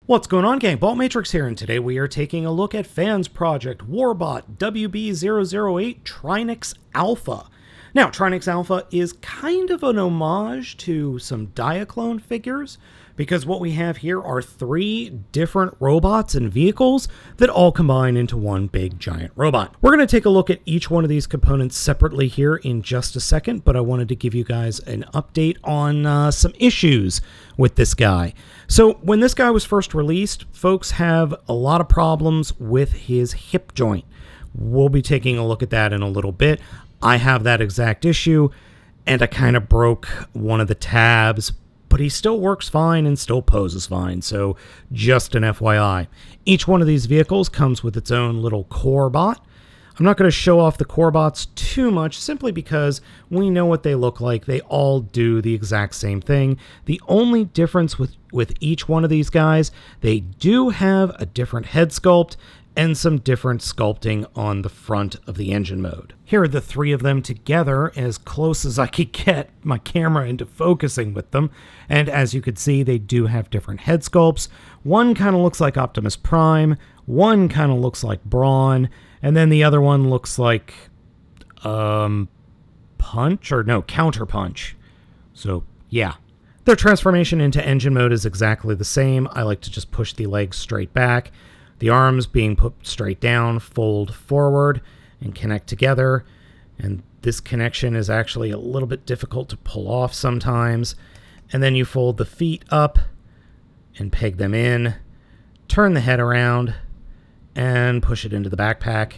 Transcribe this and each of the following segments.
What's going on, gang? Baltmatrix here, and today we are taking a look at FansProject Warbot WB008 Trinix Alpha. Now, Trinix Alpha is kind of an homage to some Diaclone figures, because what we have here are three different robots and vehicles that all combine into one big giant robot. We're going to take a look at each one of these components separately here in just a second, but I wanted to give you guys an update on some issues with this guy. So when this guy was first released, folks have a lot of problems with his hip joint. We'll be taking a look at that in a little bit. I have that exact issue, and I kind of broke one of the tabs, but he still works fine and still poses fine, so just an FYI. Each one of these vehicles comes with its own little core bot. I'm not going to show off the core bots too much, simply because we know what they look like. They all do the exact same thing. The only difference with each one of these guys, they do have a different head sculpt and some different sculpting on the front of the engine mode. Here are the three of them together, as close as I could get my camera into focusing with them. And as you can see, they do have different head sculpts. One kind of looks like Optimus Prime, one kind of looks like Brawn, and then the other one looks like Counter Punch. So yeah. Their transformation into engine mode is exactly the same. I like to just push the legs straight back. The arms being put straight down, fold forward, and connect together. And this connection is actually a little bit difficult to pull off sometimes. And then you fold the feet up and peg them in, turn the head around, and push it into the backpack.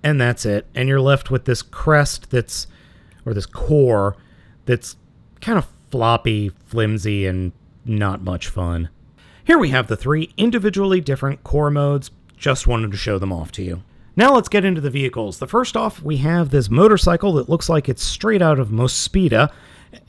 And that's it. And you're left with this crest or this core that's kind of floppy, flimsy, and not much fun. Here we have the three individually different core modes. Just wanted to show them off to you. Now let's get into the vehicles. The first off, we have this motorcycle that looks like it's straight out of Mospita,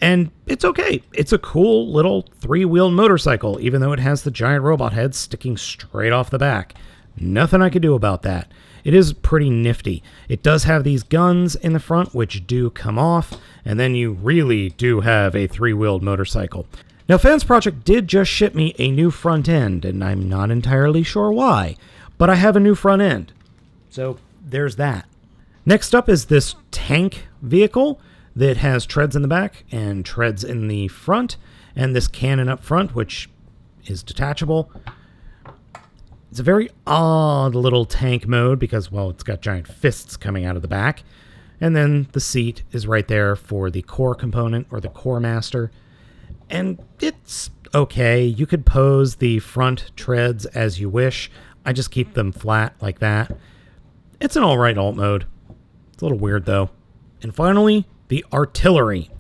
and it's okay. It's a cool little three-wheeled motorcycle, even though it has the giant robot head sticking straight off the back. Nothing I could do about that. It is pretty nifty. It does have these guns in the front, which do come off, and then you really do have a three-wheeled motorcycle. Now, FansProject did just ship me a new front end, and I'm not entirely sure why, but I have a new front end. So there's that. Next up is this tank vehicle that has treads in the back and treads in the front, and this cannon up front, which is detachable. It's a very odd little tank mode because, well, it's got giant fists coming out of the back. And then the seat is right there for the core component, or the core master. And it's okay. You could pose the front treads as you wish. I just keep them flat like that. It's an alright alt mode. It's a little weird though. And finally, the artillery.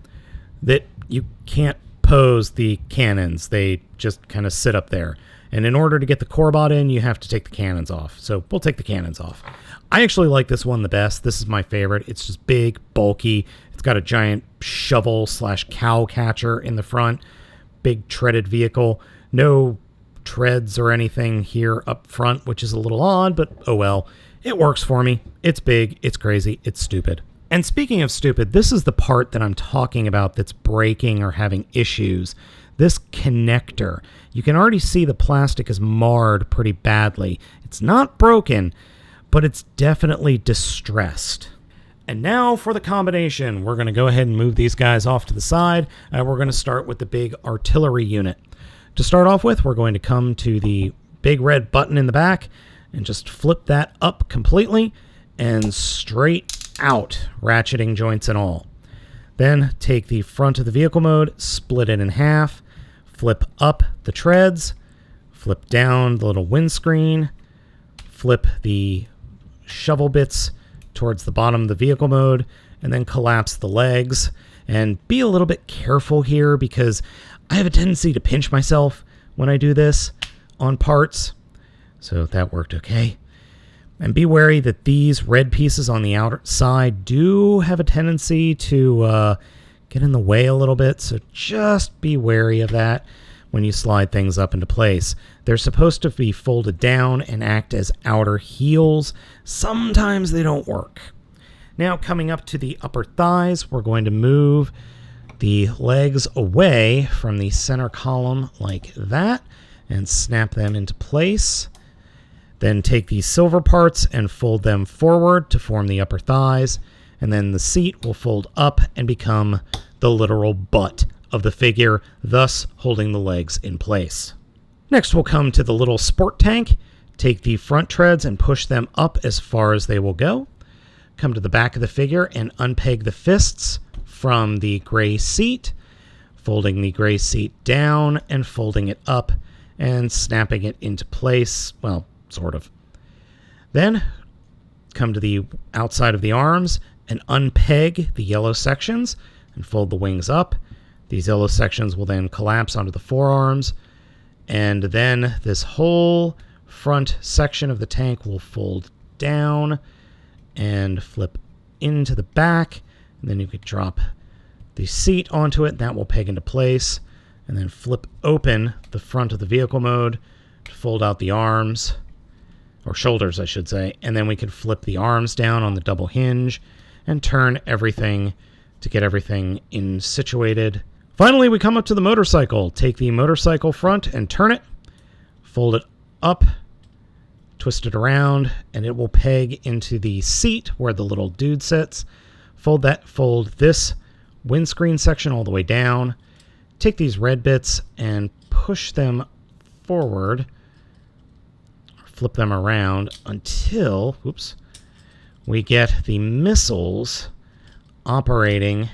That you can't pose the cannons. They just kind of sit up there. And in order to get the core bot in, you have to take the cannons off. So we'll take the cannons off. I actually like this one the best. This is my favorite. It's just big, bulky. It's got a giant shovel/cow catcher in the front. Big treaded vehicle. No treads or anything here up front, which is a little odd, but oh well. It works for me. It's big, it's crazy, it's stupid. And speaking of stupid, this is the part that I'm talking about that's breaking or having issues. This connector. You can already see the plastic is marred pretty badly. It's not broken, but it's definitely distressed. And now for the combination. We're going to go ahead and move these guys off to the side. We're going to start with the big artillery unit. To start off with, we're going to come to the big red button in the back and just flip that up completely and straight out, ratcheting joints and all. Then take the front of the vehicle mode, split it in half, flip up the treads, flip down the little windscreen, flip the shovel bits towards the bottom of the vehicle mode, and then collapse the legs. And be a little bit careful here because I have a tendency to pinch myself when I do this on parts. So that worked okay. And be wary that these red pieces on the outside do have a tendency to get in the way a little bit. So just be wary of that when you slide things up into place. They're supposed to be folded down and act as outer heels. Sometimes they don't work. Now coming up to the upper thighs, we're going to move the legs away from the center column like that, and snap them into place. Then take these silver parts and fold them forward to form the upper thighs, and then the seat will fold up and become the literal butt of the figure, thus holding the legs in place. Next we'll come to the little sport tank. Take the front treads and push them up as far as they will go. Come to the back of the figure and unpeg the fists from the gray seat, folding the gray seat down and folding it up and snapping it into place, well, sort of. Then come to the outside of the arms and unpeg the yellow sections and fold the wings up. These yellow sections will then collapse onto the forearms, and then this whole front section of the tank will fold down and flip into the back, and then you could drop the seat onto it. That will peg into place, and then flip open the front of the vehicle mode to fold out the arms, or shoulders I should say, and then we can flip the arms down on the double hinge and turn everything to get everything in situated. Finally, we come up to the motorcycle. Take the motorcycle front and turn it, fold it up, twist it around, and it will peg into the seat where the little dude sits. Fold this windscreen section all the way down. Take these red bits and push them forward, flip them around until, we get the missiles operating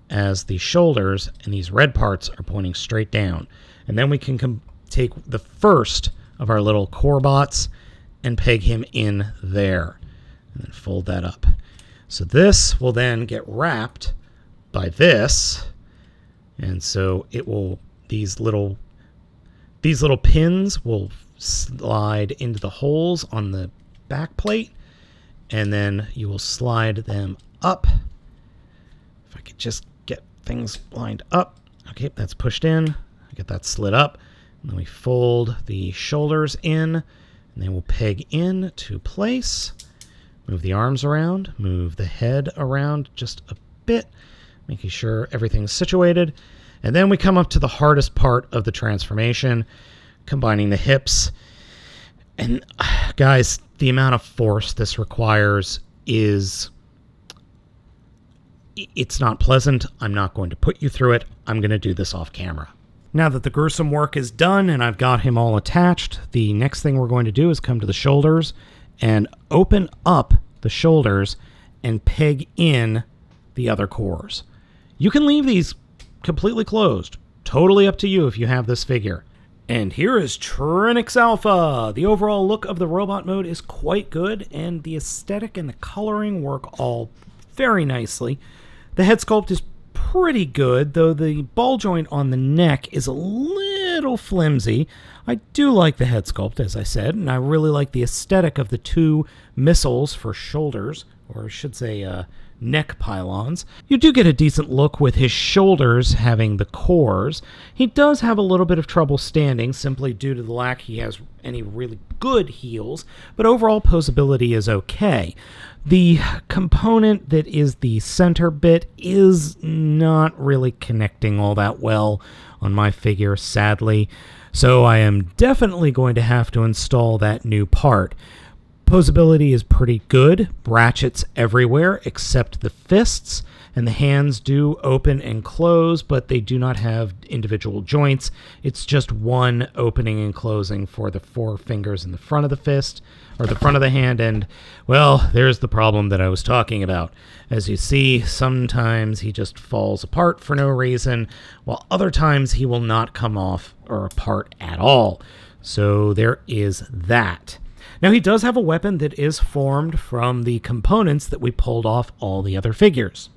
as the shoulders, and these red parts are pointing straight down. And then we can take the first of our little core bots and peg him in there, and then fold that up. So this will then get wrapped by this, and so it will, these little pins will slide into the holes on the back plate, and then you will slide them up. If I could just get things lined up. Okay, that's pushed in. I get that slid up, and then we fold the shoulders in, and they will peg in to place. Move the arms around, move the head around just a bit, making sure everything's situated. And then we come up to the hardest part of the transformation, combining the hips. And guys, the amount of force this requires it's not pleasant. I'm not going to put you through it. I'm going to do this off camera. Now that the gruesome work is done and I've got him all attached, the next thing we're going to do is come to the shoulders and open up the shoulders and peg in the other cores. You can leave these completely closed. Totally up to you if you have this figure. And here is Trinix Alpha. The overall look of the robot mode is quite good, and the aesthetic and the coloring work all very nicely. The head sculpt is pretty good, though the ball joint on the neck is a little flimsy. I do like the head sculpt, as I said, and I really like the aesthetic of the two missiles for shoulders, or I should say neck pylons. You do get a decent look with his shoulders having the cores. He does have a little bit of trouble standing, simply due to the lack he has any really good heels, but overall posability is okay. The component that is the center bit is not really connecting all that well on my figure, sadly, so I am definitely going to have to install that new part. Posability is pretty good, ratchets everywhere except the fists, and the hands do open and close, but they do not have individual joints. It's just one opening and closing for the four fingers in the front of the fist, or the front of the hand, and, well, there's the problem that I was talking about. As you see, sometimes he just falls apart for no reason, while other times he will not come off or apart at all. So there is that. Now, he does have a weapon that is formed from the components that we pulled off all the other figures.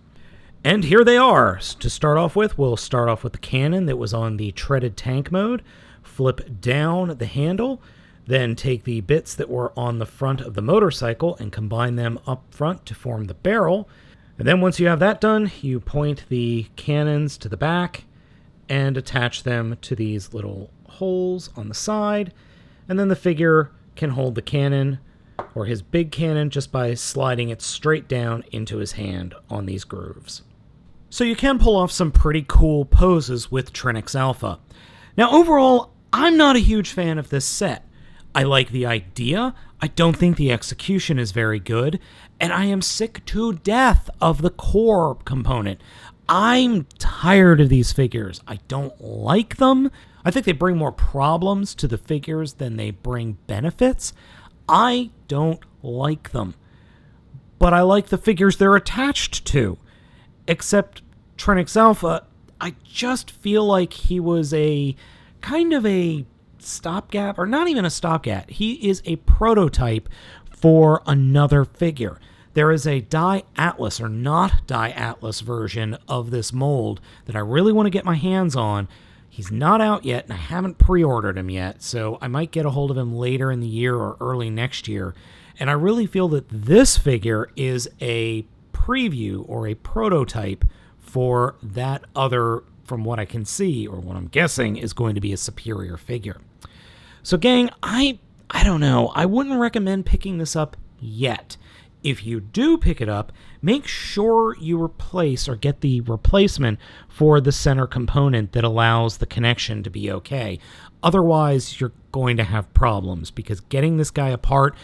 And here they are. To start off with, we'll start off with the cannon that was on the treaded tank mode, flip down the handle, then take the bits that were on the front of the motorcycle and combine them up front to form the barrel. And then once you have that done, you point the cannons to the back and attach them to these little holes on the side, and then the figure can hold the cannon, or his big cannon, just by sliding it straight down into his hand on these grooves. So you can pull off some pretty cool poses with Trinix Alpha. Now overall, I'm not a huge fan of this set. I like the idea. I don't think the execution is very good. And I am sick to death of the core component. I'm tired of these figures. I don't like them. I think they bring more problems to the figures than they bring benefits. I don't like them. But I like the figures they're attached to. Except Trinix Alpha, I just feel like he was a kind of a stopgap, or not even a stopgap. He is a prototype for another figure. There is a Di-Atlas or not Di-Atlas version of this mold that I really want to get my hands on. He's not out yet, and I haven't pre-ordered him yet, so I might get a hold of him later in the year or early next year. And I really feel that this figure is a preview or a prototype for that other, from what I can see, or what I'm guessing, is going to be a superior figure. So gang, I don't know. I wouldn't recommend picking this up yet. If you do pick it up, make sure you replace or get the replacement for the center component that allows the connection to be okay. Otherwise, you're going to have problems because getting this guy apart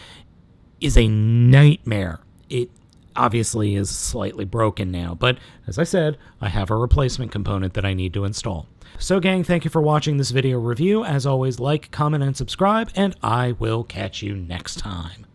is a nightmare. It obviously is slightly broken now, but as I said, I have a replacement component that I need to install. So gang, thank you for watching this video review. As always, like, comment, and subscribe, and I will catch you next time.